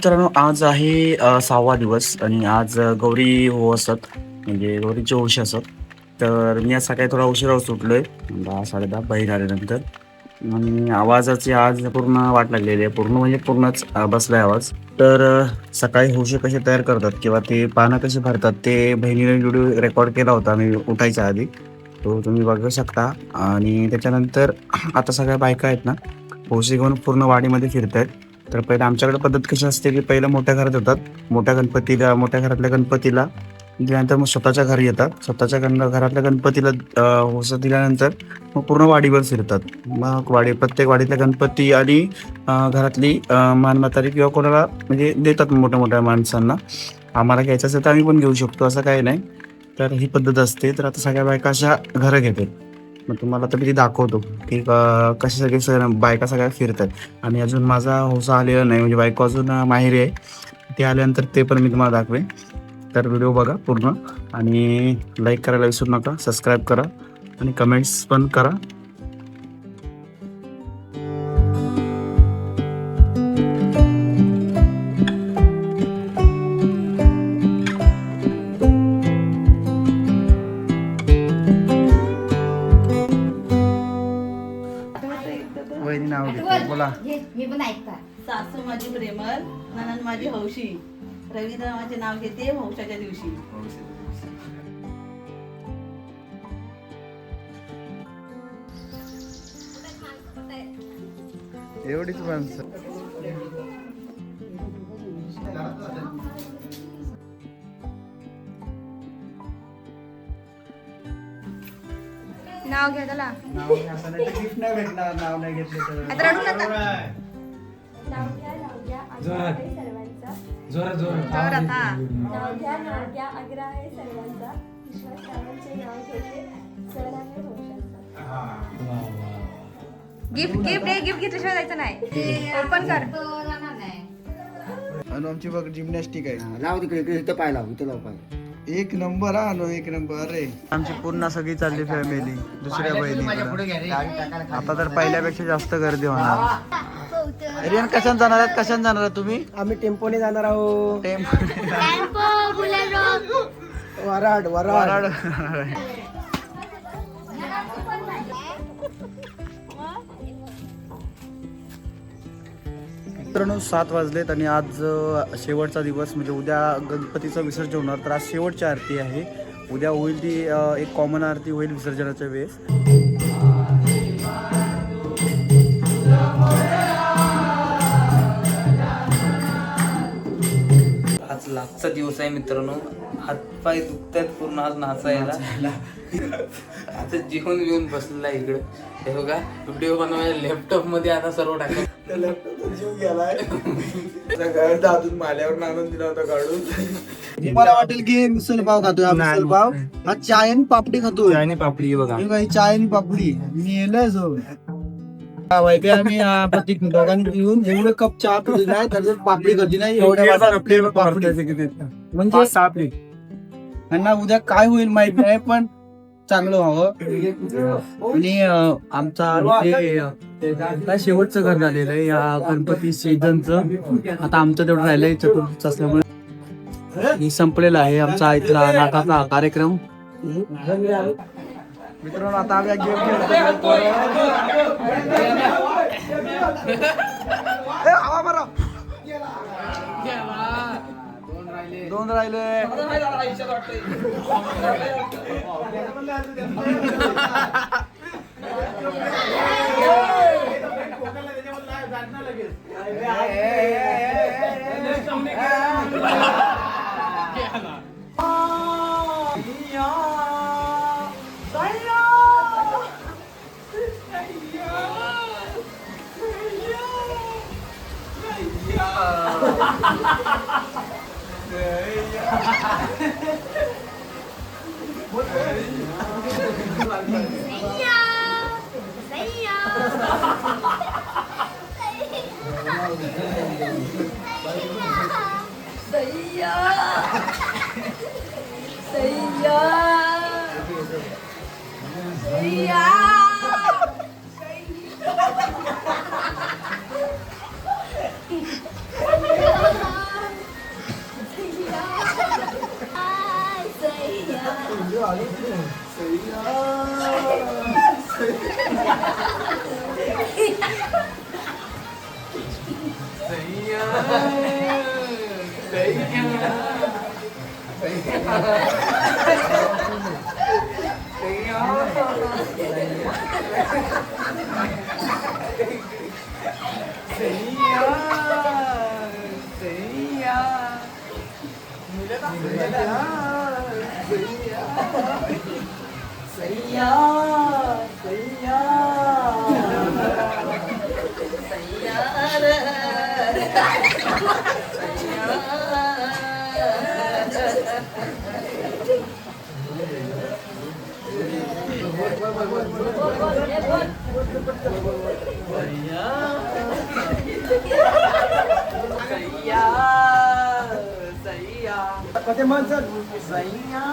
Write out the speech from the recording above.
मित्रांनो, आज आहे 6वा दिवस आणि आज गौरी हो असत, म्हणजे गौरीचे वंश असत. तर मी आज सकाळी थोडा उशिरा सुटलोय, 10-10:30 बहीण आल्यानंतर. आणि आवाजाची आज पूर्ण वाट लागलेली आहे, पूर्ण म्हणजे पूर्णच बसलाय आवाज. तर सकाळी होशी कसे तयार करतात किंवा ते पानं कशी भरतात ते बहिणीने व्हिडिओ रेकॉर्ड केला होता मी उठायच्या आधी. तो तुम्ही बघू शकता. आणि त्याच्यानंतर आता सगळ्या बायका आहेत ना, हौशी घेऊन पूर्ण वाडीमध्ये फिरतायत. तर पहिलं आमच्याकडे पद्धत कशी असते, की पहिलं मोठ्या घरात येतात. मोठ्या घरातल्या गणपतीला त्यानंतर मग स्वतःच्या घरी येतात. स्वतःच्या घरातल्या गणपतीला वसत दिल्यानंतर मग पूर्ण वाडीवर फिरतात. मग प्रत्येक वाडीतल्या गणपती आणि घरातली मानम्हातारी किंवा कोणाला म्हणजे देतात मोठ्या-मोठ्या माणसांना. आम्हाला घ्यायचं असेल तर आम्ही पण घेऊ शकतो, असं काही नाही. तर ही पद्धत असते. तर आता सगळ्या बायका अशा घरं घेतात. मग तुम्हाला तर मी ती दाखवतो, की कसे सगळे बायका सगळ्या फिरतात. आणि अजून माझा हौसा आलेला नाही, म्हणजे बायको अजून माहेरी आहे. ते आल्यानंतर ते पण मी तुम्हाला दाखवेन. तर व्हिडिओ बघा पूर्ण आणि लाईक करायला विसरू नका, सबस्क्राईब करा आणि कमेंट्स पण करा. वहिनी नाव घेते, बोला. मी पण ऐकता. सासू माझी प्रेमल, ननंद माझी हौशी. रवींद्र माझे नाव घेते हौशाच्या दिवशी. एवढीच माणसं. नाव घ्या त्याला. नाव असं नाही तर गिफ्ट नाही भेटणार, नाव नाही घेतले तर. आता रडू नका. नाव घ्या आग्रह आहे सर्वांचा. जोरात हा. नाव घ्या आग्रह आहे सर्वांचा. विश्वासरावांचे नाव घेते सर आहे वंशांचा. गिफ्ट घेतल्याशिवाय जायचं नाही. ओपन कर. आणि आमची बघ जिम्नॅस्टिक आहे. लाव तिकडे इथं पाय लाव, इथं लाव पाय. एक नंबर हा नो, एक नंबर. अरे आमची पूर्ण सगळी चालली फॅमिली दुसऱ्या बहिणी. आता तर पहिल्यापेक्षा जास्त गर्दी होणार. रियान कशाने जाणार आहात तुम्ही? आम्ही टेम्पोने जाणार आहोत. वराड वराड. मित्रांनो, 7 वाजलेत आणि आज शेवटचा दिवस, म्हणजे उद्या गणपतीचं विसर्जन होणार. तर आज शेवटची आरती आहे. उद्या होईल ती एक कॉमन आरती होईल विसर्जनाच्या वेळेस. आज लास्टचा दिवस आहे मित्रांनो. हातपाय दुखतायत पूर्ण आज नाचायला. आता जेवण घेऊन बसलेला आहे इकडे. हे बघा, व्हिडिओ बनवायला लॅपटॉप मध्ये आता सर्व टाकलं. त्या लॅपटॉपचा जीव गेलाय. अजून माल्यावर आणून दिला होता काढून. मला वाटेल की मिसल पाव खातोय. मिसल पाव हा चाय आणि पापडी खातोय. आणि पापडी बघा. हे काही चाय आणि पापडी मी येलोय जो माहिती आम्ही प्रत्येक दोघांनी घेऊन एवढं कप चहा पिली नाही, त्याच्यात पापडी कधी नाही. एवढ्या पापडी म्हणजे त्यांना उद्या काय होईल माहित नाही, पण चांगलं व्हावं. आणि आमचा इथे शेवटचं घर झालेलं आहे या गणपती सीझनचं. आता आमचं तेवढं राहिलंय चतुर्थीचं असल्यामुळे हे संपलेलं आहे आमचा इथला नाटाचा कार्यक्रम. मित्रांनो, आता आम्ही गेम खेळतो. दोन राहिले. सैया कधी मन सर सैया